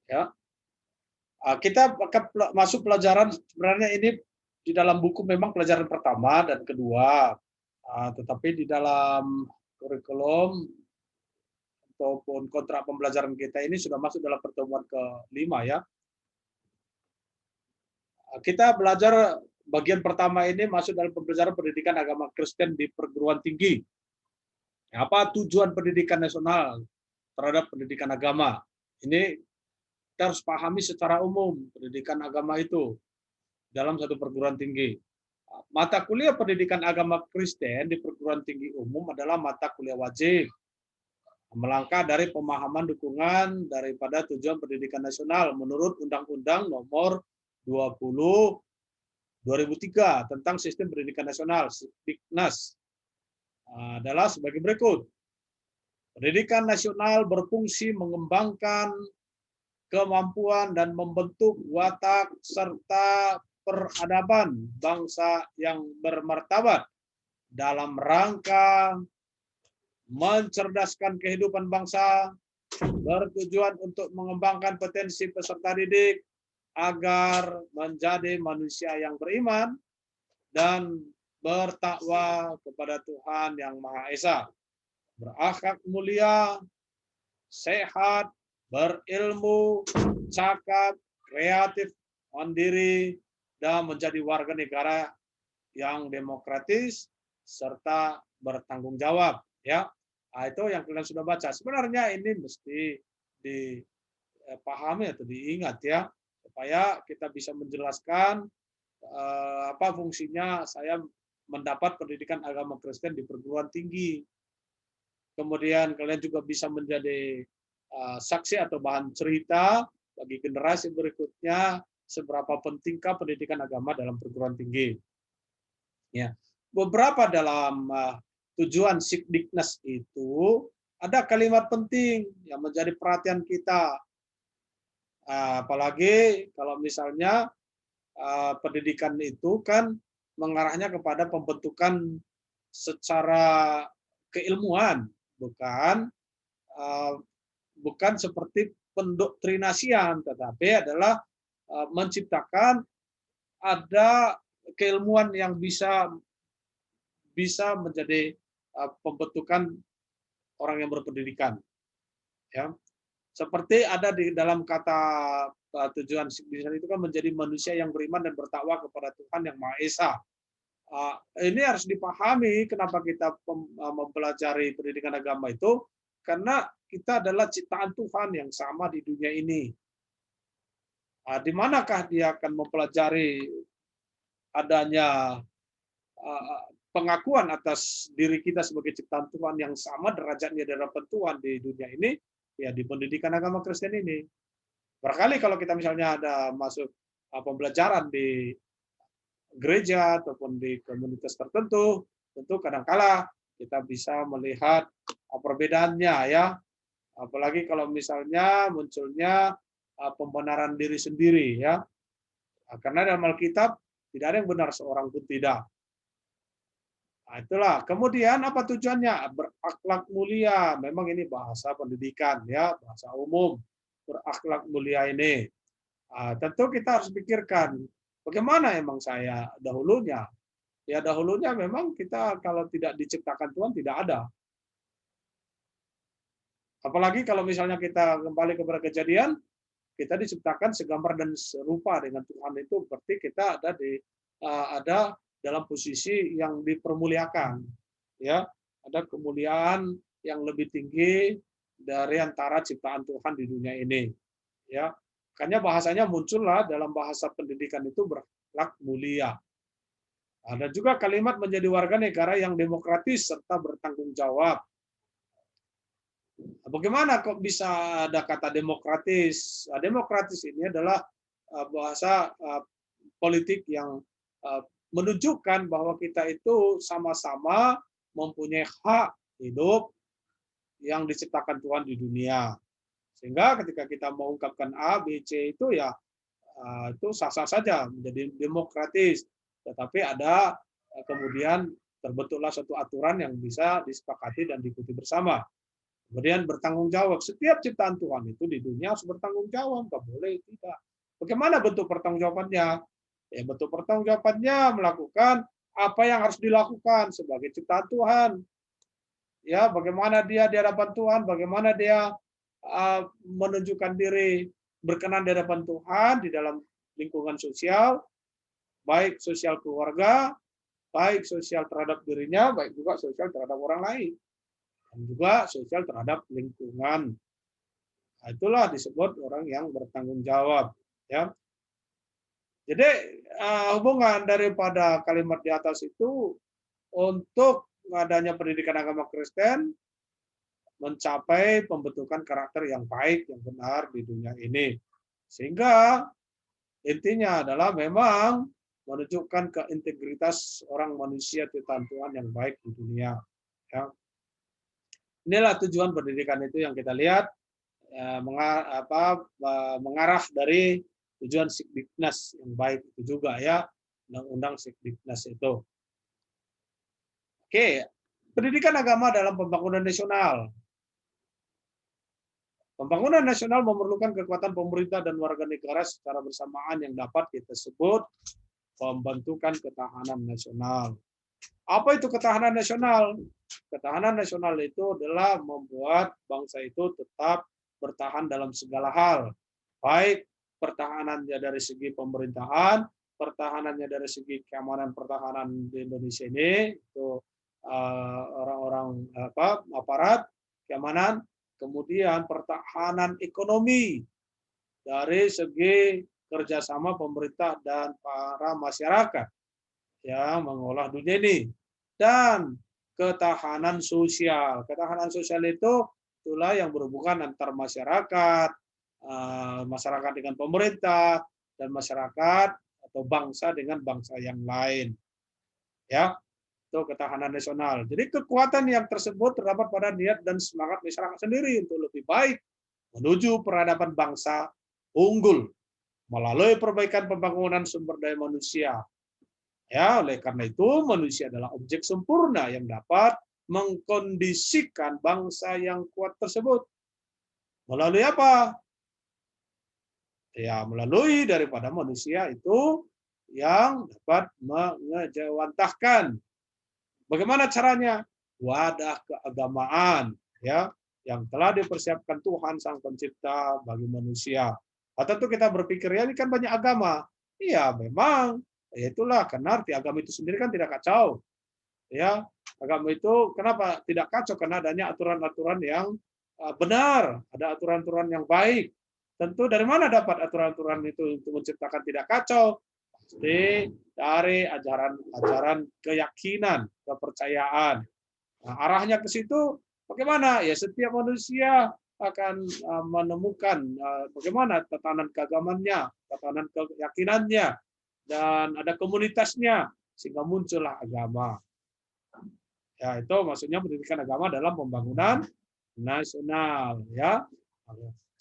Ya. Kita akan masuk pelajaran sebenarnya ini di dalam buku memang pelajaran pertama dan kedua, tetapi di dalam kurikulum ataupun kontrak pembelajaran kita ini sudah masuk dalam pertemuan ke-5 ya. Kita belajar bagian pertama ini masuk dalam pembelajaran pendidikan agama Kristen di perguruan tinggi. Apa tujuan pendidikan nasional terhadap pendidikan agama? Ini kita harus pahami secara umum pendidikan agama itu dalam satu perguruan tinggi. Mata kuliah pendidikan agama Kristen di perguruan tinggi umum adalah mata kuliah wajib, melangkah dari pemahaman dukungan daripada tujuan pendidikan nasional menurut Undang-Undang Nomor 20 2003 tentang Sistem Pendidikan Nasional (Diknas) adalah sebagai berikut. Pendidikan nasional berfungsi mengembangkan kemampuan dan membentuk watak serta peradaban bangsa yang bermartabat dalam rangka mencerdaskan kehidupan bangsa, bertujuan untuk mengembangkan potensi peserta didik agar menjadi manusia yang beriman dan bertakwa kepada Tuhan Yang Maha Esa, berakhlak mulia, sehat, berilmu, cakap, kreatif, mandiri, dan menjadi warga negara yang demokratis serta bertanggung jawab. Ya, itu yang kalian sudah baca. Sebenarnya ini mesti dipahami atau diingat ya, supaya kita bisa menjelaskan apa fungsinya saya mendapat pendidikan agama Kristen di perguruan tinggi. Kemudian kalian juga bisa menjadi saksi atau bahan cerita bagi generasi berikutnya seberapa pentingkah pendidikan agama dalam perguruan tinggi. Ya, beberapa dalam tujuan Sikdiknas itu ada kalimat penting yang menjadi perhatian kita. Apalagi kalau misalnya pendidikan itu kan mengarahnya kepada pembentukan secara keilmuan, bukan seperti pendoktrinasian, tetapi adalah menciptakan ada keilmuan yang bisa menjadi pembentukan orang yang berpendidikan. Ya, seperti ada di dalam kata tujuan Sikdiknas itu kan menjadi manusia yang beriman dan bertakwa kepada Tuhan Yang Maha Esa. Ini harus dipahami kenapa kita mempelajari pendidikan agama itu, karena kita adalah ciptaan Tuhan yang sama di dunia ini. Di manakah dia akan mempelajari adanya pengakuan atas diri kita sebagai ciptaan Tuhan yang sama derajatnya dari hadapan Tuhan di dunia ini, ya di pendidikan agama Kristen ini. Barangkali kalau kita misalnya ada masuk pembelajaran di gereja ataupun di komunitas tertentu, tentu kadangkala kita bisa melihat perbedaannya ya. Apalagi kalau misalnya munculnya pembenaran diri sendiri ya. Karena dalam Alkitab tidak ada yang benar seorang pun tidak. Nah, itulah. Kemudian apa tujuannya? Berakhlak mulia. Memang ini bahasa pendidikan ya, bahasa umum. Berakhlak mulia ini. Tentu kita harus pikirkan bagaimana emang saya dahulunya. Ya dahulunya memang kita kalau tidak diciptakan Tuhan tidak ada. Apalagi kalau misalnya kita kembali kepada Kejadian, kita diciptakan segambar dan serupa dengan Tuhan, itu berarti kita ada dalam posisi yang dipermuliakan, ya, ada kemuliaan yang lebih tinggi dari antara ciptaan Tuhan di dunia ini, ya. Makanya bahasanya muncullah dalam bahasa pendidikan itu berakhlak mulia. Ada juga kalimat menjadi warga negara yang demokratis serta bertanggung jawab. Bagaimana kok bisa ada kata demokratis? Demokratis ini adalah bahasa politik yang menunjukkan bahwa kita itu sama-sama mempunyai hak hidup yang diciptakan Tuhan di dunia. Sehingga ketika kita mengungkapkan A, B, C itu ya itu sah-sah saja menjadi demokratis. Tetapi ada kemudian terbentuklah suatu aturan yang bisa disepakati dan diikuti bersama. Kemudian bertanggung jawab. Setiap ciptaan Tuhan itu di dunia harus bertanggung jawab, nggak boleh tidak. Bagaimana bentuk pertanggungjawabannya? Ya, bentuk pertanggungjawabannya melakukan apa yang harus dilakukan sebagai ciptaan Tuhan. Ya, bagaimana dia di hadapan Tuhan, bagaimana dia menunjukkan diri berkenan di hadapan Tuhan di dalam lingkungan sosial, baik sosial keluarga, baik sosial terhadap dirinya, baik juga sosial terhadap orang lain, dan juga sosial terhadap lingkungan. Nah, itulah disebut orang yang bertanggung jawab. Ya, jadi hubungan daripada kalimat di atas itu untuk adanya pendidikan agama Kristen mencapai pembentukan karakter yang baik, yang benar di dunia ini. Sehingga intinya adalah memang menunjukkan ke integritas orang manusia ciptaan Tuhan yang baik di dunia. Ya. Inilah tujuan pendidikan itu yang kita lihat mengarah dari tujuan Sikdiknas yang baik itu juga ya, undang-undang Sikdiknas itu. Oke, pendidikan agama dalam pembangunan nasional. Pembangunan nasional memerlukan kekuatan pemerintah dan warga negara secara bersamaan yang dapat kita sebut pembentukan ketahanan nasional. Apa itu ketahanan nasional? Ketahanan nasional itu adalah membuat bangsa itu tetap bertahan dalam segala hal. Baik pertahanannya dari segi pemerintahan, pertahanannya dari segi keamanan pertahanan di Indonesia ini, itu orang-orang aparat keamanan, kemudian pertahanan ekonomi dari segi kerjasama pemerintah dan para masyarakat yang mengolah dunia ini, dan ketahanan sosial. Ketahanan sosial itu itulah yang berhubungan antar masyarakat, masyarakat dengan pemerintah, dan masyarakat atau bangsa dengan bangsa yang lain. Ya, itu ketahanan nasional. Jadi kekuatan yang tersebut terdapat pada niat dan semangat masyarakat sendiri untuk lebih baik menuju peradaban bangsa unggul melalui perbaikan pembangunan sumber daya manusia. Ya, oleh karena itu manusia adalah objek sempurna yang dapat mengkondisikan bangsa yang kuat tersebut. Melalui apa? Ya, melalui daripada manusia itu yang dapat mengejawantahkan. Bagaimana caranya? Wadah keagamaan, ya, yang telah dipersiapkan Tuhan Sang Pencipta bagi manusia. Tentu kita berpikir ya ini kan banyak agama. Iya, memang. Ya itulah karena arti agama itu sendiri kan tidak kacau. Ya, agama itu kenapa tidak kacau? Karena adanya aturan-aturan yang benar, ada aturan-aturan yang baik. Tentu dari mana dapat aturan-aturan itu untuk menciptakan tidak kacau? Pasti dari ajaran-ajaran keyakinan, kepercayaan. Nah, arahnya ke situ bagaimana? Ya setiap manusia akan menemukan bagaimana tatanan keagamannya, tatanan keyakinannya, dan ada komunitasnya sehingga muncullah agama. Ya, itu maksudnya pendidikan agama dalam pembangunan nasional, ya.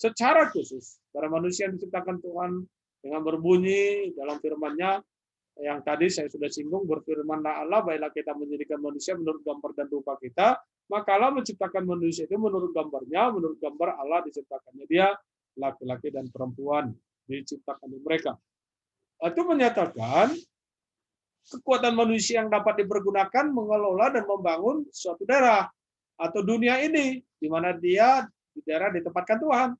Secara khusus para manusia yang diciptakan Tuhan dengan berbunyi dalam firman-Nya yang tadi saya sudah singgung, berfirmanlah Allah, baiklah kita menjadikan manusia menurut gambar dan rupa kita, maka Allah menciptakan manusia itu menurut gambarnya, menurut gambar Allah diciptakannya dia, laki-laki dan perempuan diciptakan mereka. Itu menyatakan kekuatan manusia yang dapat dipergunakan mengelola dan membangun suatu daerah atau dunia ini, di mana dia di daerah ditempatkan Tuhan.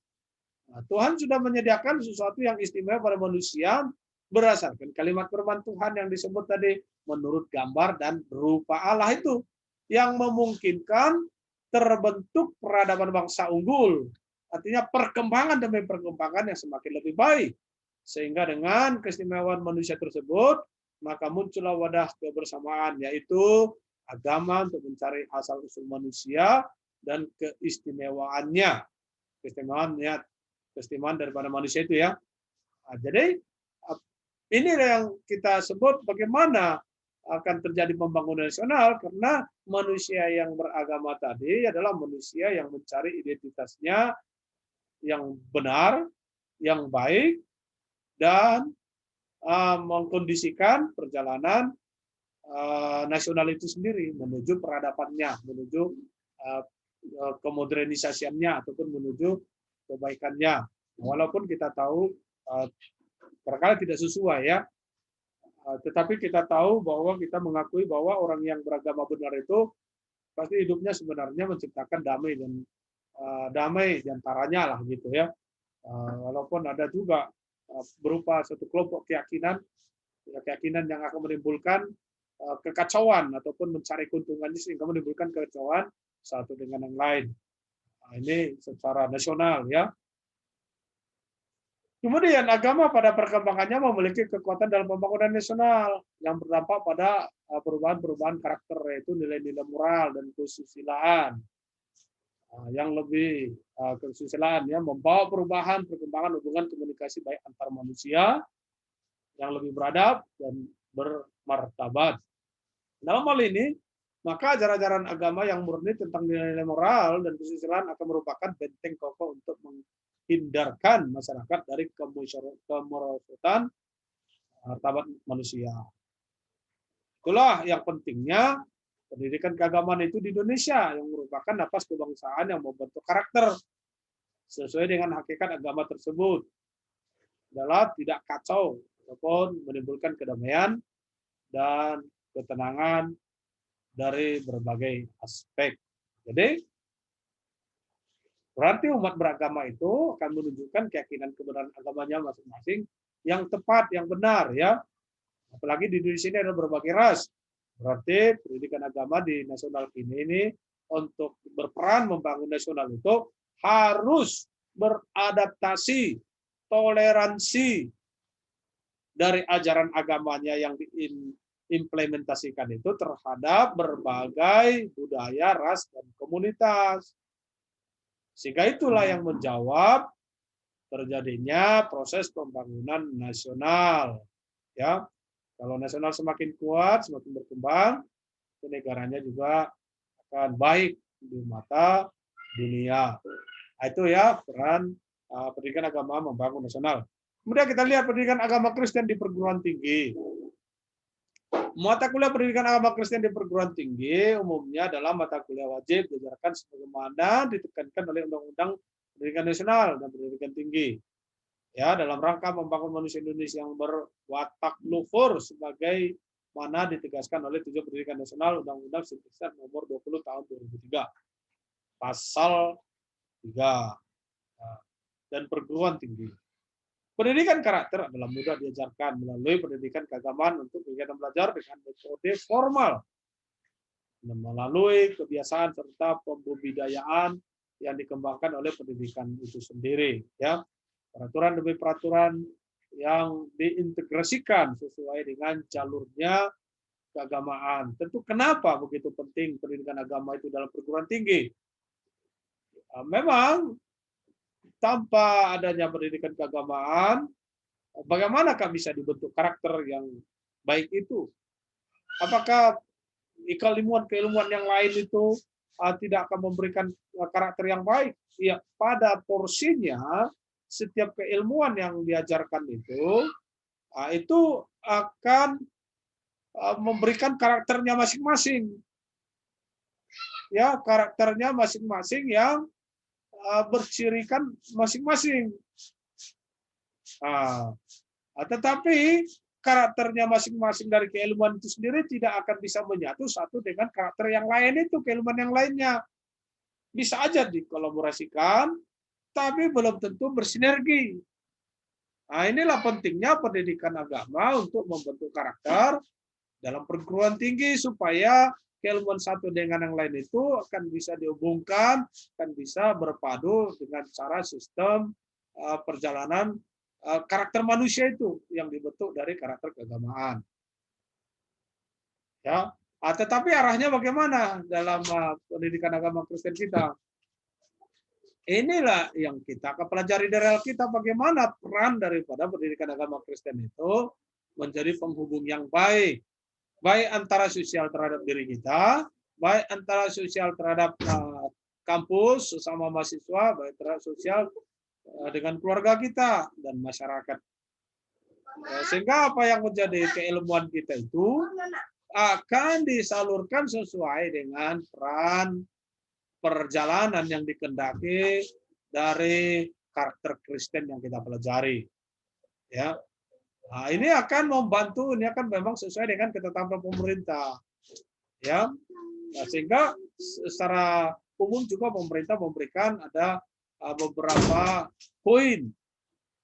Nah, Tuhan sudah menyediakan sesuatu yang istimewa pada manusia berdasarkan kalimat firman Tuhan yang disebut tadi menurut gambar dan rupa Allah itu, yang memungkinkan terbentuk peradaban bangsa unggul. Artinya perkembangan demi perkembangan yang semakin lebih baik. Sehingga dengan keistimewaan manusia tersebut, maka muncullah wadah kebersamaan, yaitu agama untuk mencari asal-usul manusia dan keistimewaannya. Keistimewaan daripada manusia itu ya. Nah, jadi ini yang kita sebut bagaimana akan terjadi pembangunan nasional, karena manusia yang beragama tadi adalah manusia yang mencari identitasnya yang benar, yang baik, dan mengkondisikan perjalanan nasional itu sendiri menuju peradabannya, menuju kemodernisasiannya ataupun menuju kebaikannya. Walaupun kita tahu barangkali tidak sesuai ya, tetapi kita tahu bahwa kita mengakui bahwa orang yang beragama benar itu pasti hidupnya sebenarnya menciptakan damai dan damai diantaranya lah gitu ya. Walaupun ada juga berupa satu kelompok keyakinan yang akan menimbulkan kekacauan ataupun mencari keuntungannya sehingga menimbulkan kekacauan satu dengan yang lain. Nah, ini secara nasional ya. Kemudian agama pada perkembangannya memiliki kekuatan dalam pembangunan nasional yang berdampak pada perubahan-perubahan karakter, yaitu nilai-nilai moral dan kesusilaan. Yang lebih kesusilaan ya, membawa perubahan perkembangan hubungan komunikasi baik antar manusia yang lebih beradab dan bermartabat. Dalam hal ini, maka ajaran-ajaran agama yang murni tentang nilai-nilai moral dan kesusilaan akan merupakan benteng kokoh untuk menghindarkan masyarakat dari kemerosotan martabat manusia. Itulah yang pentingnya pendidikan keagamaan itu di Indonesia, yang merupakan napas kebangsaan yang membentuk karakter sesuai dengan hakikat agama tersebut, adalah tidak kacau ataupun menimbulkan kedamaian dan ketenangan dari berbagai aspek. Jadi berarti umat beragama itu akan menunjukkan keyakinan kebenaran agamanya masing-masing yang tepat, yang benar ya. Apalagi di Indonesia ini ada berbagai ras. Berarti pendidikan agama di nasional ini untuk berperan membangun nasional itu harus beradaptasi, toleransi dari ajaran agamanya yang diimplementasikan itu terhadap berbagai budaya, ras, dan komunitas. Sehingga itulah yang menjawab terjadinya proses pembangunan nasional. Ya, kalau nasional semakin kuat, semakin berkembang, negaranya juga akan baik di mata dunia. Itu ya peran pendidikan agama membangun nasional. Kemudian kita lihat pendidikan agama Kristen di perguruan tinggi. Mata kuliah pendidikan agama Kristen di perguruan tinggi umumnya adalah mata kuliah wajib diajarkan sebagaimana ditekankan oleh Undang-Undang Pendidikan Nasional dan Pendidikan Tinggi. Ya, dalam rangka membangun manusia Indonesia yang berwatak luhur sebagai mana ditegaskan oleh Tujuan Pendidikan Nasional Undang-Undang Cipta Nomor 20 Tahun 2003. Pasal 3 dan perguruan tinggi. Pendidikan karakter adalah mudah diajarkan melalui pendidikan keagamaan untuk kegiatan belajar dengan metode formal, melalui kebiasaan serta pembudidayaan yang dikembangkan oleh pendidikan itu sendiri. Ya, peraturan demi peraturan yang diintegrasikan sesuai dengan jalurnya keagamaan. Tentu kenapa begitu penting pendidikan agama itu dalam perguruan tinggi? Memang tanpa adanya pendidikan keagamaan, bagaimanakah bisa dibentuk karakter yang baik itu? Apakah keilmuan yang lain itu tidak akan memberikan karakter yang baik? Ya, pada porsinya setiap keilmuan yang diajarkan itu akan memberikan karakternya masing-masing. Ya, karakternya masing-masing yang bercirikan masing-masing. Tetapi karakternya masing-masing dari keilmuan itu sendiri tidak akan bisa menyatu satu dengan karakter yang lain itu, keilmuan yang lainnya. Bisa aja dikolaborasikan, tapi belum tentu bersinergi. Inilah pentingnya pendidikan agama untuk membentuk karakter dalam perguruan tinggi supaya keilmuan satu dengan yang lain itu akan bisa dihubungkan, akan bisa berpadu dengan cara sistem perjalanan karakter manusia itu yang dibentuk dari karakter keagamaan. Ya, tetapi arahnya bagaimana dalam pendidikan agama Kristen kita? Inilah yang kita akan pelajari dari Alkitab, bagaimana peran daripada pendidikan agama Kristen itu menjadi penghubung yang baik. Baik antara sosial terhadap diri kita, baik antara sosial terhadap kampus, sesama mahasiswa, baik terhadap sosial dengan keluarga kita dan masyarakat. Sehingga apa yang menjadi keilmuan kita itu akan disalurkan sesuai dengan peran perjalanan yang dikehendaki dari karakter Kristen yang kita pelajari. Ya, nah, ini akan membantu, ini akan memang sesuai dengan ketetapan pemerintah. Ya, nah, sehingga secara umum juga pemerintah memberikan ada beberapa poin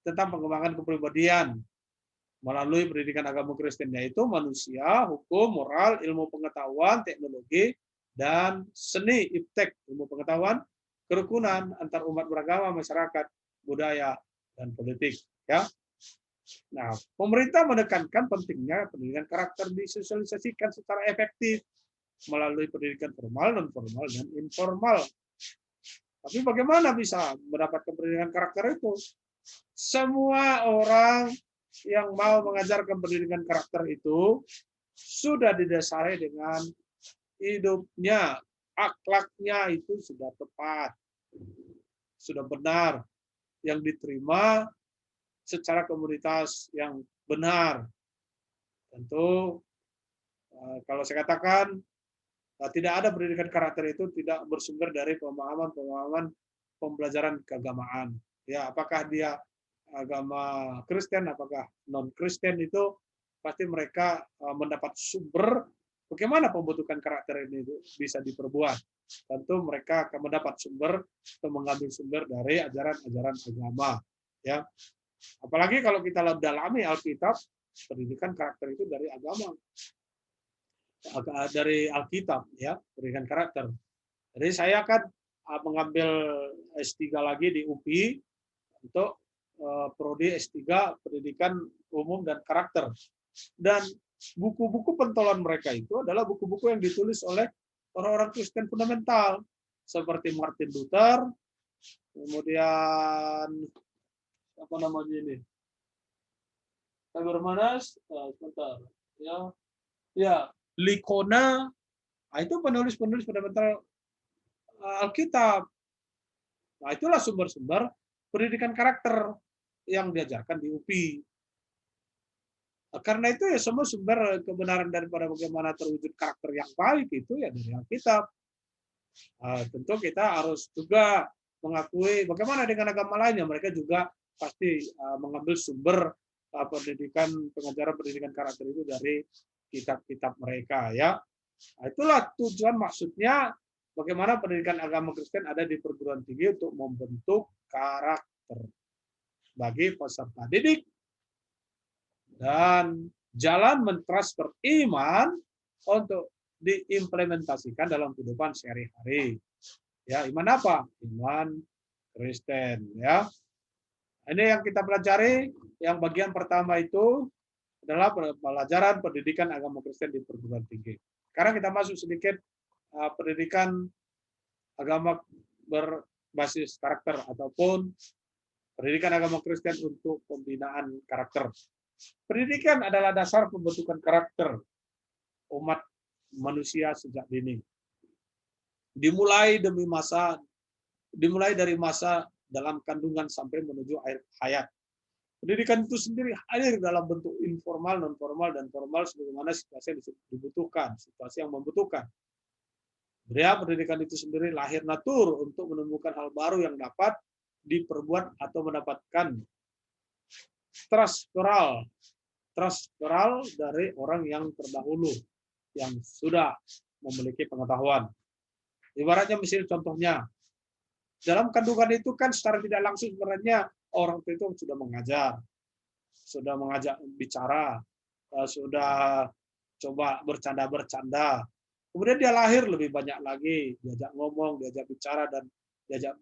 tentang pengembangan kepribadian melalui pendidikan agama Kristen, yaitu manusia, hukum, moral, ilmu pengetahuan, teknologi, dan seni, iptek, ilmu pengetahuan, kerukunan antar umat beragama, masyarakat, budaya, dan politik. Ya, nah, pemerintah menekankan pentingnya pendidikan karakter disosialisasikan secara efektif melalui pendidikan formal, non formal, dan informal. Tapi bagaimana bisa mendapatkan pendidikan karakter itu? Semua orang yang mau mengajarkan pendidikan karakter itu sudah didasari dengan hidupnya, akhlaknya itu sudah tepat, sudah benar, yang diterima secara komunitas yang benar. Tentu kalau saya katakan tidak ada pendidikan karakter itu tidak bersumber dari pemahaman-pemahaman pembelajaran keagamaan. Ya, apakah dia agama Kristen, apakah non Kristen, itu pasti mereka mendapat sumber bagaimana pembentukan karakter ini bisa diperbuat. Tentu mereka akan mendapat sumber atau mengambil sumber dari ajaran-ajaran agama. Ya, apalagi kalau kita dalami Alkitab, pendidikan karakter itu dari agama, dari Alkitab, ya, pendidikan karakter. Jadi saya kan mengambil S3 lagi di UPI untuk prodi S3 pendidikan umum dan karakter. Dan buku-buku pentolan mereka itu adalah buku-buku yang ditulis oleh orang-orang Kristen fundamental seperti Martin Luther, kemudian apa namanya ini, Habermas, sebentar, ya, Licona. Nah, itu penulis-penulis fundamental Alkitab. Nah, itulah sumber-sumber pendidikan karakter yang diajarkan di UPI. Karena itu ya semua sumber kebenaran daripada bagaimana terwujud karakter yang baik itu ya dari Alkitab. Tentu kita harus juga mengakui bagaimana dengan agama lainnya, mereka juga pasti mengambil sumber pendidikan, pengajaran pendidikan karakter itu dari kitab-kitab mereka, ya. Nah, itulah tujuan, maksudnya bagaimana pendidikan agama Kristen ada di perguruan tinggi untuk membentuk karakter bagi peserta didik dan jalan mentransfer iman untuk diimplementasikan dalam kehidupan sehari-hari. Ya, iman apa? Iman Kristen, ya. Ini yang kita pelajari, yang bagian pertama itu adalah pelajaran pendidikan agama Kristen di perguruan tinggi. Sekarang kita masuk sedikit pendidikan agama berbasis karakter ataupun pendidikan agama Kristen untuk pembinaan karakter. Pendidikan adalah dasar pembentukan karakter umat manusia sejak dini. Dimulai dari masa dalam kandungan sampai menuju akhir hayat. Pendidikan itu sendiri hadir dalam bentuk informal, non formal, dan formal sebagaimana situasi yang dibutuhkan, situasi yang membutuhkan. Pendidikan itu sendiri lahir natur untuk menemukan hal baru yang dapat diperbuat atau mendapatkan transferal dari orang yang terdahulu yang sudah memiliki pengetahuan. Ibaratnya misalnya contohnya, dalam kandungan itu kan secara tidak langsung sebenarnya orang itu sudah mengajar, sudah mengajak bicara, sudah coba bercanda-bercanda. Kemudian dia lahir lebih banyak lagi, diajak ngomong, diajak bicara, dan diajak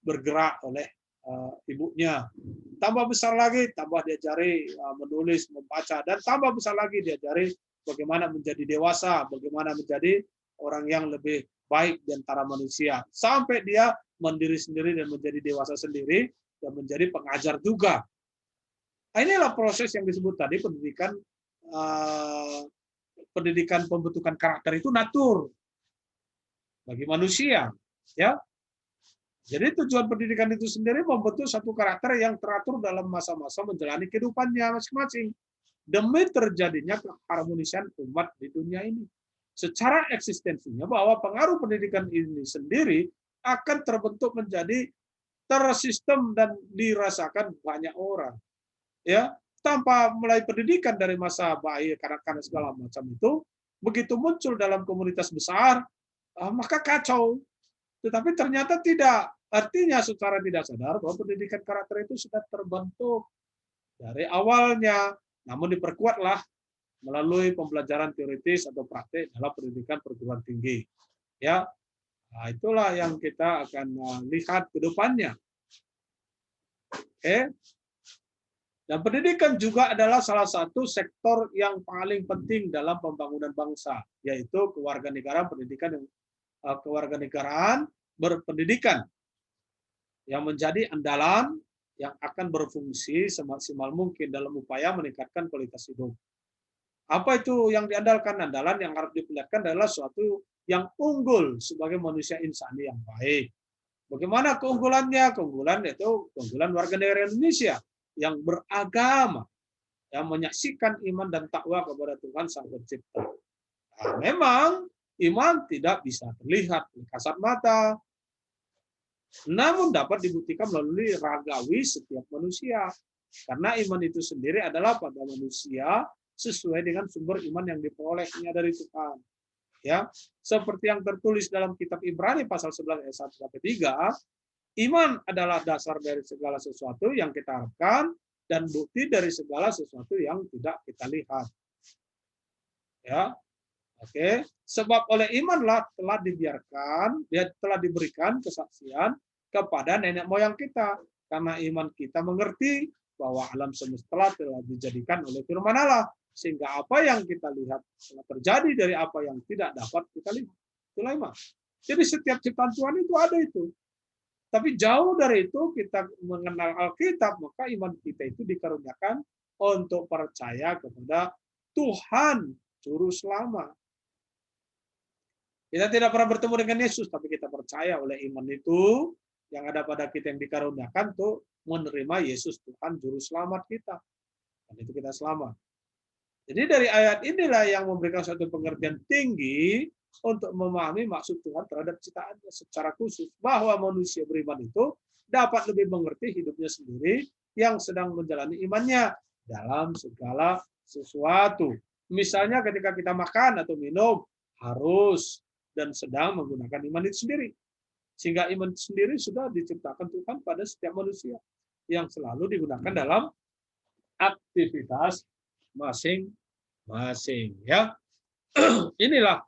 bergerak oleh ibunya. Tambah besar lagi, tambah diajari menulis, membaca, dan tambah besar lagi diajari bagaimana menjadi dewasa, bagaimana menjadi orang yang lebih baik di antara manusia. Sampai dia mandiri sendiri dan menjadi dewasa sendiri, dan menjadi pengajar juga. Nah, inilah proses yang disebut tadi pendidikan pembentukan karakter itu natur bagi manusia, ya. Jadi tujuan pendidikan itu sendiri membentuk satu karakter yang teratur dalam masa-masa menjalani kehidupannya masing-masing demi terjadinya keharmonisan umat di dunia ini. secara eksistensinya bahwa pengaruh pendidikan ini sendiri akan terbentuk menjadi tersistem dan dirasakan banyak orang. Ya, tanpa mulai pendidikan dari masa bayi, kanak-kanak segala macam itu, begitu muncul dalam komunitas besar, maka kacau. Tetapi ternyata tidak. Artinya secara tidak sadar bahwa pendidikan karakter itu sudah terbentuk dari awalnya, namun diperkuatlah melalui pembelajaran teoritis atau praktik dalam pendidikan perguruan tinggi. Ya, nah, itulah yang kita akan lihat ke depannya. Oke. Dan pendidikan juga adalah salah satu sektor yang paling penting dalam pembangunan bangsa, yaitu kewarganegaraan pendidikan yang kewarganegaraan berpendidikan yang menjadi andalan yang akan berfungsi semaksimal mungkin dalam upaya meningkatkan kualitas hidup. Apa itu yang diandalkan? Andalan yang harus diperlihatkan adalah suatu yang unggul sebagai manusia insani yang baik. Bagaimana keunggulannya? Keunggulan yaitu keunggulan warga negara Indonesia yang beragama, yang menyaksikan iman dan takwa kepada Tuhan Sang Pencipta. Nah, memang iman tidak bisa terlihat kasat mata, namun dapat dibuktikan melalui ragawi setiap manusia. Karena iman itu sendiri adalah pada manusia sesuai dengan sumber iman yang diperolehnya dari Tuhan. Ya, seperti yang tertulis dalam kitab Ibrani pasal 11 ayat 1 sampai 3, iman adalah dasar dari segala sesuatu yang kita harapkan dan bukti dari segala sesuatu yang tidak kita lihat. Ya. Oke, sebab oleh imanlah telah diberikan kesaksian kepada nenek moyang kita, karena iman kita mengerti bahwa alam semesta telah dijadikan oleh firman Allah, sehingga apa yang kita lihat telah terjadi dari apa yang tidak dapat kita lihat. Itulah iman. Jadi setiap ciptaan Tuhan itu ada itu. Tapi jauh dari itu kita mengenal Alkitab, maka iman kita itu dikaruniakan untuk percaya kepada Tuhan Juru Selamat. Kita tidak pernah bertemu dengan Yesus, tapi kita percaya oleh iman itu yang ada pada kita yang dikaruniakan untuk menerima Yesus Tuhan Juru Selamat kita. Dan itu kita selamat. Jadi dari ayat inilah yang memberikan suatu pengertian tinggi untuk memahami maksud Tuhan terhadap ciptaannya secara khusus, bahwa manusia beriman itu dapat lebih mengerti hidupnya sendiri yang sedang menjalani imannya dalam segala sesuatu. Misalnya ketika kita makan atau minum, harus dan sedang menggunakan iman itu sendiri. Sehingga iman itu sendiri sudah diciptakan Tuhan pada setiap manusia yang selalu digunakan dalam aktivitas masing-masing. Ya, inilah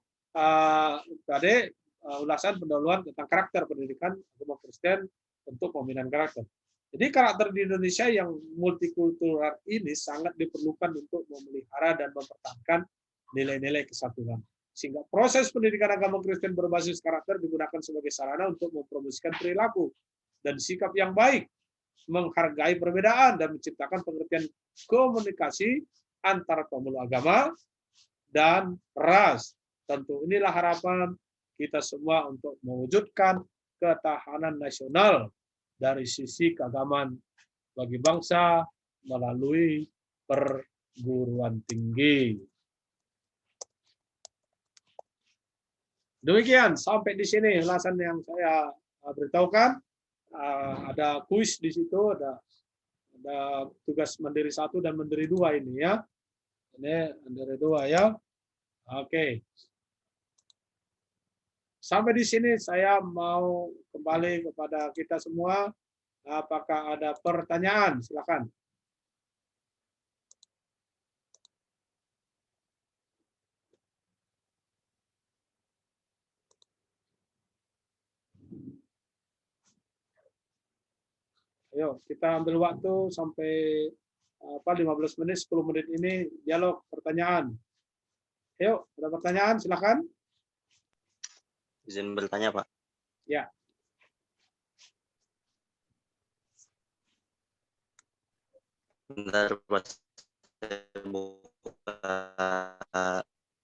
tadi ulasan pendahuluan tentang karakter pendidikan agama Kristen untuk pembinaan karakter. Jadi karakter di Indonesia yang multikultural ini sangat diperlukan untuk memelihara dan mempertahankan nilai-nilai kesatuan. Sehingga proses pendidikan agama Kristen berbasis karakter digunakan sebagai sarana untuk mempromosikan perilaku dan sikap yang baik, menghargai perbedaan, dan menciptakan pengertian komunikasi antara pemeluk agama dan ras. Tentu inilah harapan kita semua untuk mewujudkan ketahanan nasional dari sisi keagamaan bagi bangsa melalui perguruan tinggi. Demikian, sampai di sini ulasan yang saya beritahukan. Ada kuis di situ, ada tugas Mandiri 1 dan Mandiri 2 ini ya. Ini Mandiri 2 ya. Oke. Sampai di sini saya mau kembali kepada kita semua. Apakah ada pertanyaan? Silakan. Ayo, kita ambil waktu sampai 15 menit, 10 menit ini dialog pertanyaan. Ayo, ada pertanyaan? Silakan. Izin bertanya, Pak. Ya. Bentar, Pak. Saya buka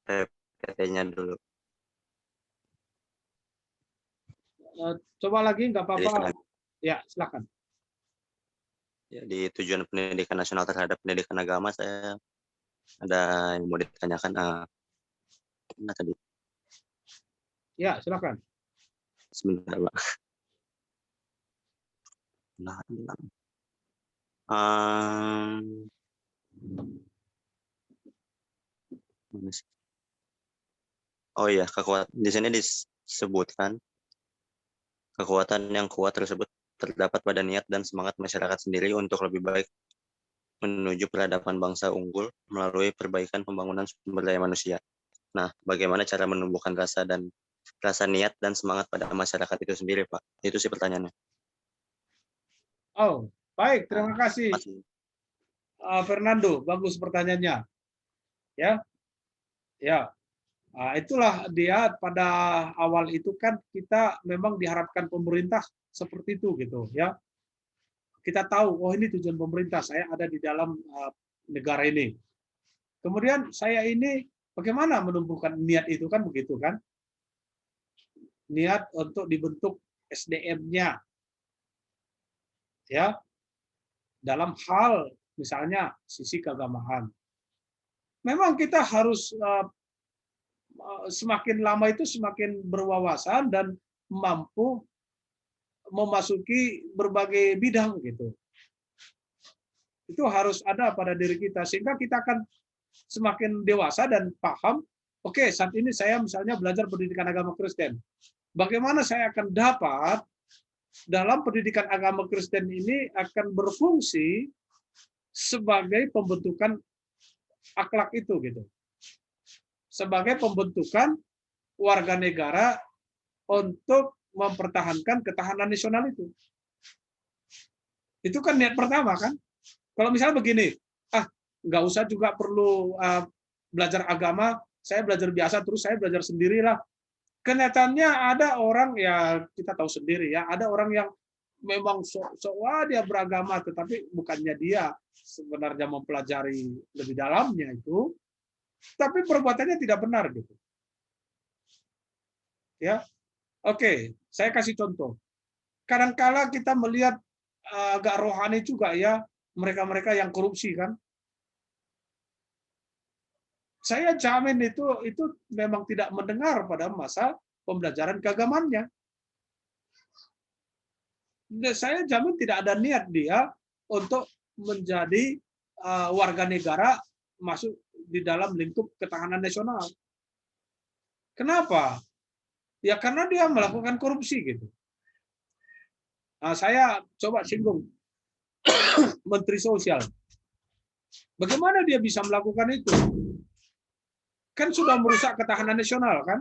PPT-nya dulu. Coba lagi, nggak apa-apa. Ya, silakan. Ya, di tujuan pendidikan nasional terhadap pendidikan agama, saya ada yang mau ditanyakan. Tadi Ya, silakan. Sebentar, Pak. Nah, Ehm, mana sih? Oh iya, di sini disebutkan kekuatan yang kuat tersebut terdapat pada niat dan semangat masyarakat sendiri untuk lebih baik menuju peradaban bangsa unggul melalui perbaikan pembangunan sumber daya manusia. Nah, bagaimana cara menumbuhkan rasa niat dan semangat pada masyarakat itu sendiri, Pak? Itu sih pertanyaannya. Oh, baik. Nah, Terima kasih, masih Fernando. Bagus pertanyaannya. Ya, ya. Nah, itulah dia pada awal itu kan kita memang diharapkan pemerintah seperti itu gitu ya. Kita tahu, oh ini tujuan pemerintah, saya ada di dalam negara ini. Kemudian saya ini bagaimana menumbuhkan niat itu kan begitu kan? Niat untuk dibentuk SDM-nya ya dalam hal misalnya sisi keagamaan. Memang kita harus semakin lama itu semakin berwawasan dan mampu memasuki berbagai bidang gitu. Itu harus ada pada diri kita sehingga kita akan semakin dewasa dan paham. Oke, saat ini saya misalnya belajar pendidikan agama Kristen. Bagaimana saya akan dapat dalam pendidikan agama Kristen ini akan berfungsi sebagai pembentukan akhlak itu gitu. Sebagai pembentukan warga negara untuk mempertahankan ketahanan nasional itu. Itu kan niat pertama kan. Kalau misalnya begini, nggak usah juga perlu belajar agama, saya belajar biasa terus saya belajar sendirilah. Kenyataannya ada orang ya kita tahu sendiri ya, ada orang yang memang dia beragama tetapi bukannya dia sebenarnya mempelajari lebih dalamnya itu, tapi perbuatannya tidak benar gitu. Ya, oke, saya kasih contoh. Kadangkala kita melihat agak rohani juga ya, mereka-mereka yang korupsi kan. Saya jamin itu memang tidak mendengar pada masa pembelajaran keagamannya. Saya jamin tidak ada niat dia untuk menjadi warga negara masuk di dalam lingkup ketahanan nasional. Kenapa? Ya karena dia melakukan korupsi gitu. Nah, saya coba singgung Menteri Sosial. Bagaimana dia bisa melakukan itu? Kan sudah merusak ketahanan nasional kan?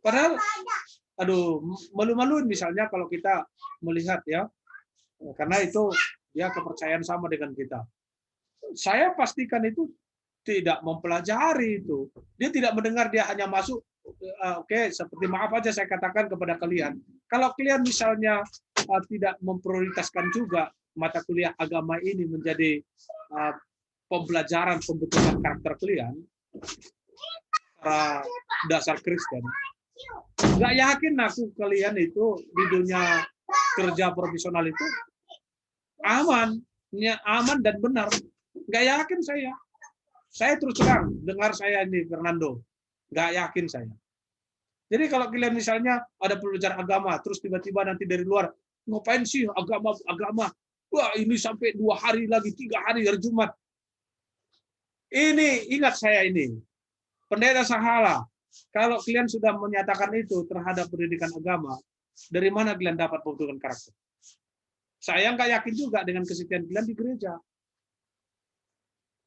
Padahal, aduh, malu-maluin misalnya kalau kita melihat ya, karena itu dia kepercayaan sama dengan kita. Saya pastikan itu tidak mempelajari itu. Dia tidak mendengar, dia hanya masuk. Oke, seperti maaf aja saya katakan kepada kalian. Kalau kalian misalnya tidak memprioritaskan juga mata kuliah agama ini menjadi pembelajaran pembentukan karakter kalian, secara dasar Kristen, nggak yakin aku kalian itu di dunia kerja profesional itu aman, aman dan benar. Nggak yakin saya. Saya terus terang dengar saya ini Fernando, nggak yakin saya. Jadi kalau kalian misalnya ada pelajar agama, terus tiba-tiba nanti dari luar ngapain sih agama? Wah ini sampai 2 hari lagi, 3 hari Jumat. Ini ingat saya ini, Pendeta Sahala. Kalau kalian sudah menyatakan itu terhadap pendidikan agama, dari mana kalian dapat pembentukan karakter? Saya nggak yakin juga dengan kesetiaan kalian di gereja.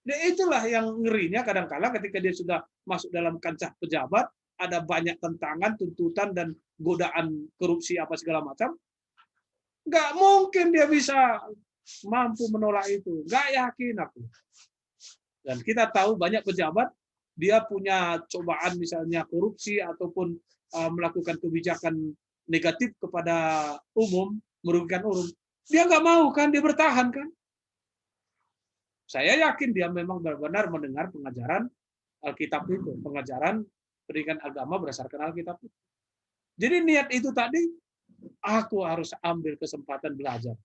Nah, itulah yang ngerinya kadang-kala ketika dia sudah masuk dalam kancah pejabat, ada banyak tentangan, tuntutan, dan godaan korupsi apa segala macam. Nggak mungkin dia bisa mampu menolak itu. Nggak yakin aku. Dan kita tahu banyak pejabat, dia punya cobaan misalnya korupsi ataupun melakukan kebijakan negatif kepada umum, merugikan umum. Dia nggak mau kan, dia bertahan kan. Saya yakin dia memang benar-benar mendengar pengajaran Alkitab itu, pengajaran pendidikan agama berdasarkan Alkitab itu. Jadi niat itu tadi, aku harus ambil kesempatan belajar.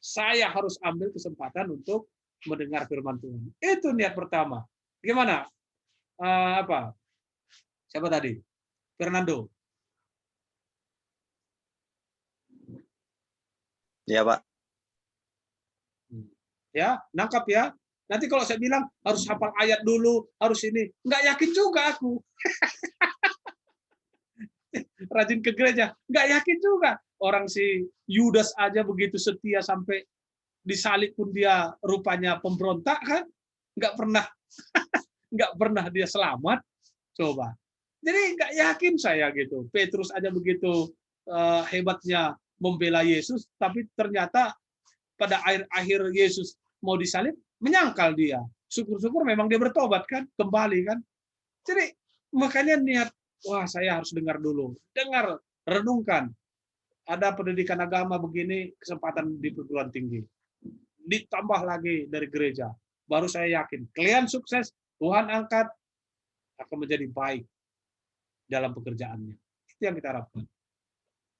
Saya harus ambil kesempatan untuk mendengar firman Tuhan. Itu niat pertama. Gimana? Apa? Siapa tadi? Fernando. Iya, Pak. Ya, nangkap ya. Nanti kalau saya bilang harus hafal ayat dulu, harus ini, nggak yakin juga aku. Rajin ke gereja, nggak yakin juga. Orang si Yudas aja begitu setia sampai disalib pun dia rupanya pemberontak kan, nggak pernah nggak pernah dia selamat. Coba. Jadi nggak yakin saya gitu. Petrus aja begitu hebatnya membela Yesus, tapi ternyata pada akhir Yesus mau disalib, menyangkal dia. Syukur-syukur memang dia bertobat kan, kembali kan. Jadi makanya niat, wah saya harus dengar dulu. Dengar, renungkan. Ada pendidikan agama begini, kesempatan di perguruan tinggi. Ditambah lagi dari gereja. Baru saya yakin, kalian sukses, Tuhan angkat, akan menjadi baik dalam pekerjaannya. Itu yang kita harapkan.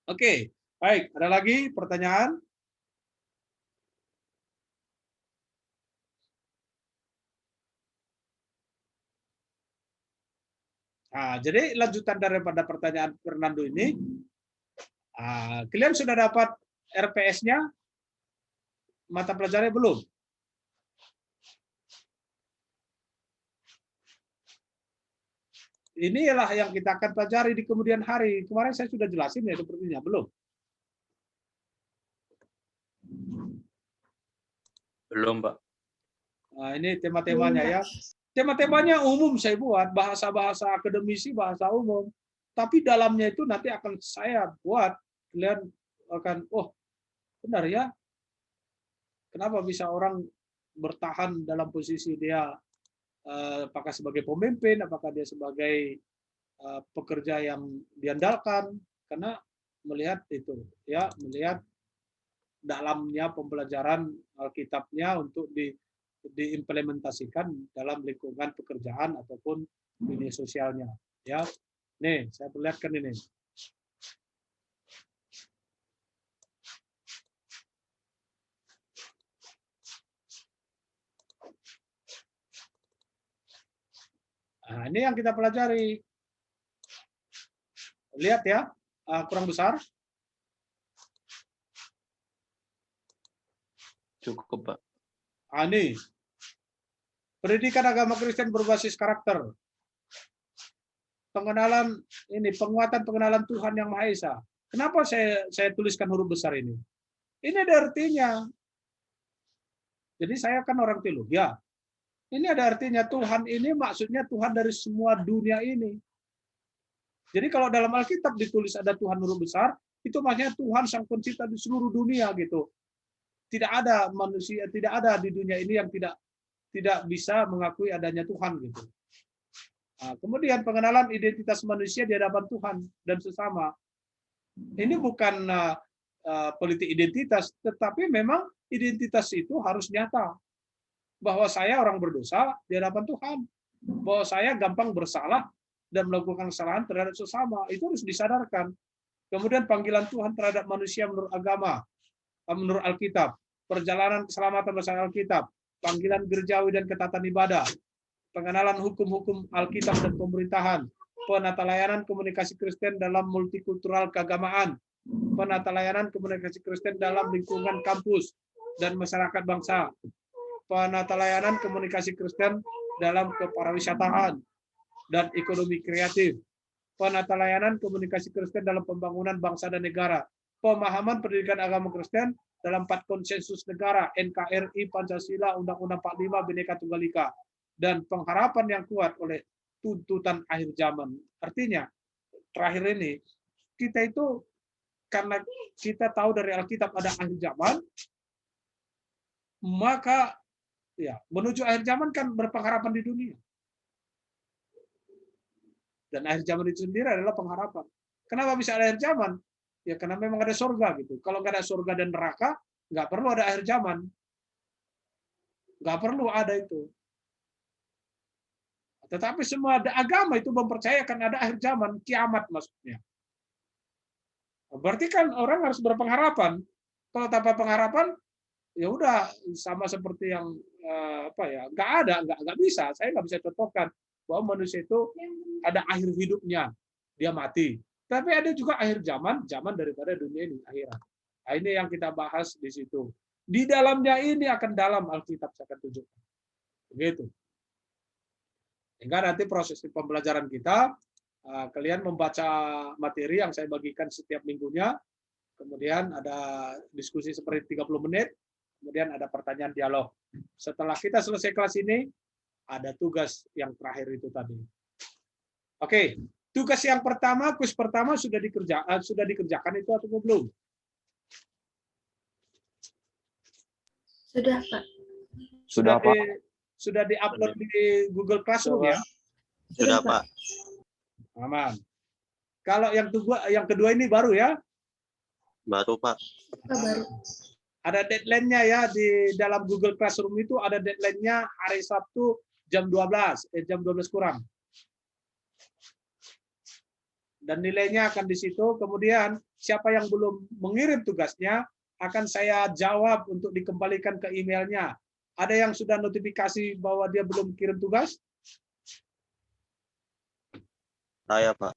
Oke, baik. Ada lagi pertanyaan? Nah, jadi lanjutan daripada pertanyaan Fernando ini, kalian sudah dapat RPS-nya? Mata pelajarannya belum? Inilah yang kita akan pelajari di kemudian hari. Kemarin saya sudah jelasin ya sepertinya, belum? Belum, Pak. Nah, ini tema-temanya ya. Tema-temanya umum saya buat, bahasa-bahasa akademisi, bahasa umum. Tapi dalamnya itu nanti akan saya buat, kalian akan, oh benar ya, kenapa bisa orang bertahan dalam posisi dia, apakah sebagai pemimpin, apakah dia sebagai pekerja yang diandalkan, karena melihat itu, ya melihat dalamnya pembelajaran Alkitabnya untuk diimplementasikan dalam lingkungan pekerjaan ataupun dunia sosialnya. Ya, nih saya perlihatkan ini. Nah, ini yang kita pelajari. Lihat ya, kurang besar. Cukup, Pak. Ini pendidikan agama Kristen berbasis karakter. Pengenalan ini, penguatan pengenalan Tuhan yang Maha Esa. Kenapa saya tuliskan huruf besar ini? Ini ada artinya. Jadi saya kan orang teologi. Ya. Ini ada artinya, Tuhan ini maksudnya Tuhan dari semua dunia ini. Jadi kalau dalam Alkitab ditulis ada Tuhan huruf besar, itu maksudnya Tuhan sang pencipta di seluruh dunia gitu. Tidak ada manusia, tidak ada di dunia ini yang tidak bisa mengakui adanya Tuhan gitu. Nah, kemudian pengenalan identitas manusia di hadapan Tuhan dan sesama. Ini bukan politik identitas, tetapi memang identitas itu harus nyata. Bahwa saya orang berdosa di hadapan Tuhan. Bahwa saya gampang bersalah dan melakukan kesalahan terhadap sesama. Itu harus disadarkan. Kemudian panggilan Tuhan terhadap manusia menurut agama, menurut Alkitab. Perjalanan keselamatan berdasarkan Alkitab. Panggilan gerejawi dan ketatan ibadah. Pengenalan hukum-hukum Alkitab dan pemerintahan. Penata layanan komunikasi Kristen dalam multikultural keagamaan. Penata layanan komunikasi Kristen dalam lingkungan kampus dan masyarakat bangsa. Penata layanan komunikasi Kristen dalam kepariwisataan dan ekonomi kreatif. Penata layanan komunikasi Kristen dalam pembangunan bangsa dan negara. Pemahaman pendidikan agama Kristen dalam 4 konsensus negara, NKRI, Pancasila, Undang-Undang 45, Bhinneka Tunggal Ika, dan pengharapan yang kuat oleh tuntutan akhir zaman. Artinya, terakhir ini, kita itu, karena kita tahu dari Alkitab ada akhir zaman, maka ya menuju akhir zaman kan berpengharapan di dunia. Dan akhir zaman itu sendiri adalah pengharapan. Kenapa bisa ada akhir zaman? Ya karena memang ada surga gitu. Kalau nggak ada surga dan neraka, nggak perlu ada akhir zaman. Nggak perlu ada itu. Tetapi semua agama itu mempercayakan ada akhir zaman, kiamat maksudnya. Berarti kan orang harus berpengharapan. Kalau tanpa pengharapan, ya udah sama seperti yang nggak ada, nggak bisa. Saya nggak bisa contohkan bahwa manusia itu ada akhir hidupnya, dia mati. Tapi ada juga akhir zaman, zaman daripada dunia ini, akhirat. Nah, ini yang kita bahas di situ. Di dalamnya ini akan dalam Alkitab saya akan tunjukkan. Begitu. Sehingga nanti proses pembelajaran kita, kalian membaca materi yang saya bagikan setiap minggunya, kemudian ada diskusi seperti 30 menit, kemudian ada pertanyaan dialog. Setelah kita selesai kelas ini, ada tugas yang terakhir itu tadi. Oke, tugas yang pertama, kuis pertama sudah dikerjakan itu atau belum? Sudah, Pak. Sudah, Pak. Sudah di-upload di Google Classroom ya? Sudah, Pak. Aman. Kalau yang kedua ini baru ya? Baru, Pak. Baru. Ada deadline-nya ya di dalam Google Classroom itu ada deadline-nya hari Sabtu jam 12, jam 12 kurang. Dan nilainya akan di situ. Kemudian siapa yang belum mengirim tugasnya akan saya jawab untuk dikembalikan ke emailnya. Ada yang sudah notifikasi bahwa dia belum kirim tugas? Saya, Pak.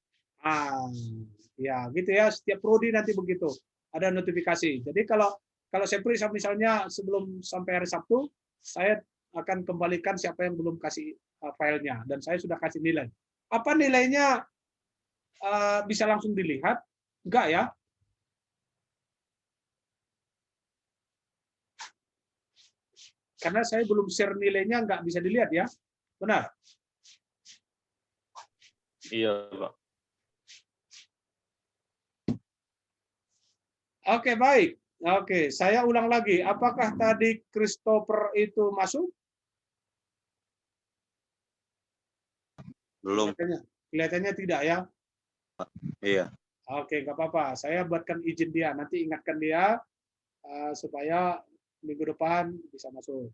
Ya gitu ya. Setiap prodi nanti begitu. Ada notifikasi. Jadi kalau saya periksa misalnya sebelum sampai hari Sabtu, saya akan kembalikan siapa yang belum kasih filenya. Dan saya sudah kasih nilai. Apa nilainya bisa langsung dilihat? Enggak ya? Karena saya belum share nilainya, nggak bisa dilihat ya. Benar? Iya, Pak. Oke, baik. Oke, saya ulang lagi. Apakah tadi Christopher itu masuk? Belum. Kelihatannya tidak ya? Iya. Oke, nggak apa-apa. Saya buatkan izin dia. Nanti ingatkan dia supaya minggu depan bisa masuk.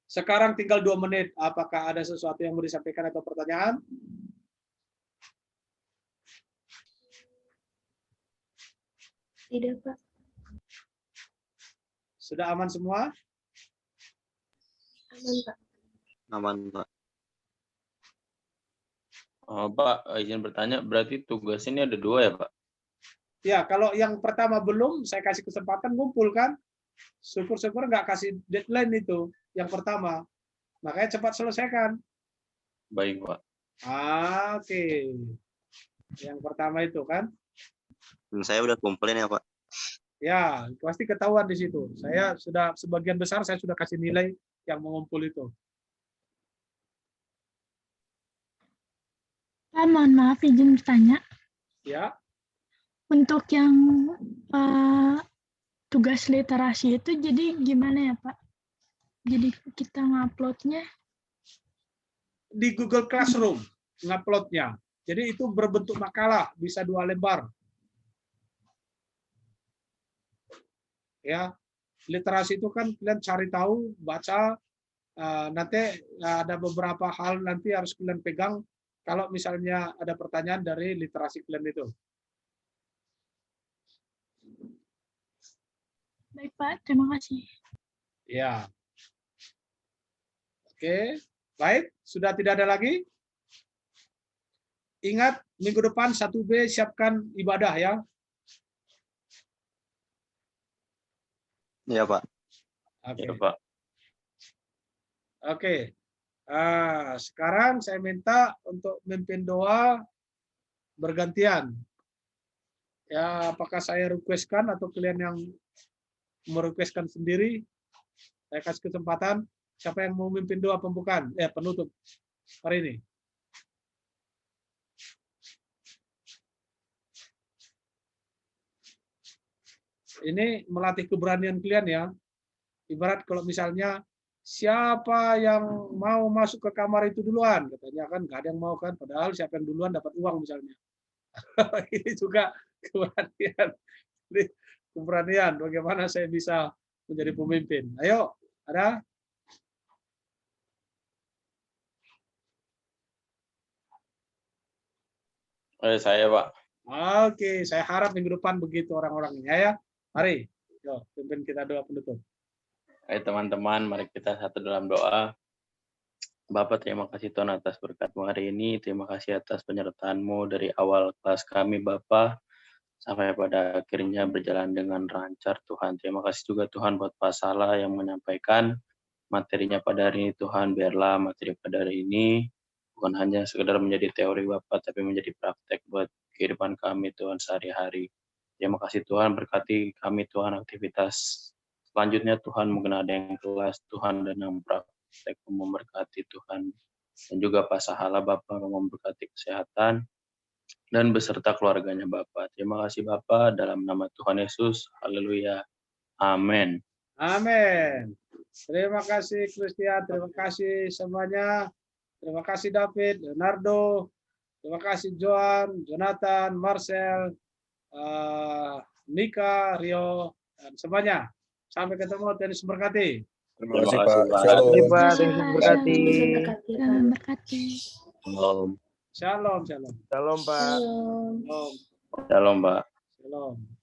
Sekarang tinggal 2 menit. Apakah ada sesuatu yang mau disampaikan atau pertanyaan? Tidak, Pak. Sudah aman semua? Aman, Pak. Aman, Pak. Pak, izin bertanya, berarti tugas ini ada 2 ya, Pak? Ya, kalau yang pertama belum, saya kasih kesempatan ngumpul kan. Syukur-syukur nggak kasih deadline itu, yang pertama. Makanya cepat selesaikan. Baik, Pak. Oke. Yang pertama itu kan. Dan saya udah kumpulin ya, Pak. Ya, pasti ketahuan di situ. Saya sudah sebagian besar saya sudah kasih nilai yang mengumpul itu. Pak, mohon maaf izin bertanya. Ya. Untuk yang tugas literasi itu jadi gimana ya, Pak? Jadi kita nguploadnya Di Google Classroom nguploadnya. Jadi itu berbentuk makalah, bisa 2 lembar. Ya, literasi itu kan kalian cari tahu, baca, nanti ada beberapa hal nanti harus kalian pegang kalau misalnya ada pertanyaan dari literasi kalian itu. baik, Pak. Terima kasih. Ya. Oke, baik. Sudah tidak ada lagi? Ingat, minggu depan 1B siapkan ibadah ya. Iya, Pak. Oke. Iya, Pak. Oke. Sekarang saya minta untuk memimpin doa bergantian. Ya, apakah saya requestkan atau kalian yang merequestkan sendiri? Saya kasih kesempatan. Siapa yang mau memimpin doa pembukaan? Penutup hari ini. Ini melatih keberanian kalian ya. Ibarat kalau misalnya siapa yang mau masuk ke kamar itu duluan, katanya kan nggak ada yang mau kan, padahal siapa yang duluan dapat uang misalnya. Ini juga keberanian. Ini keberanian bagaimana saya bisa menjadi pemimpin. Ayo, ada? Saya, Pak. Oke, saya harap minggu depan begitu orang-orangnya ya. Mari, yuk, pimpin kita doa penutup. Hai teman-teman, mari kita satu dalam doa. Bapak, terima kasih Tuhan atas berkat-Mu hari ini. Terima kasih atas penyertaan-Mu dari awal kelas kami, Bapak. sampai pada akhirnya berjalan dengan lancar Tuhan. Terima kasih juga Tuhan buat Pak Salah yang menyampaikan materinya pada hari ini Tuhan. Biarlah materi pada hari ini bukan hanya sekedar menjadi teori Bapak, tapi menjadi praktek buat kehidupan kami Tuhan sehari-hari. Terima kasih Tuhan, berkati kami Tuhan aktivitas selanjutnya Tuhan, mungkin ada yang kelas Tuhan dan yang praktek memberkati Tuhan. Dan juga Pak Sahala Bapak memberkati kesehatan dan beserta keluarganya Bapak. Terima kasih Bapak, dalam nama Tuhan Yesus. Haleluya. Amin. Amin. Terima kasih Christian, terima kasih semuanya. Terima kasih David, Leonardo, terima kasih Joan, Jonathan, Marcel, Nika, Rio, dan semuanya. Sampai ketemu, Tuhan Yesus berkati. Terima Terima kasih kasih, Pak. Pak. Shalom. Terima Pak, kasih, Tuhan Pak. memberkati. Tuhan memberkati. Shalom. Shalom, shalom. Shalom Pak. Shalom. Shalom. Shalom Pak. Shalom.